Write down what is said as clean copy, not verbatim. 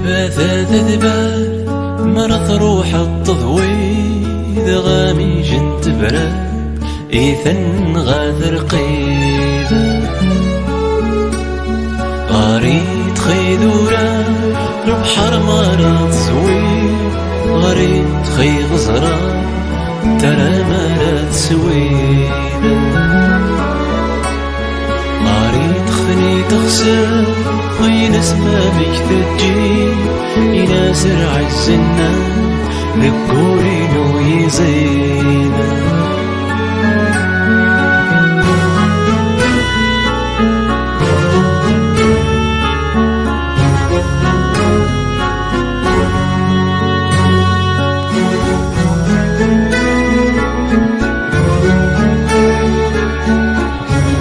تذبر مرض روح التضويذ غامي جنت براد إيثن غاثر قيد غريد خيدورا بحر مرض سويد غريد خي غزرا ترى مرض سويد غريد خني تخسر خي نسمى بك تجي إلى زرع الزنان ذكوري نو يزيد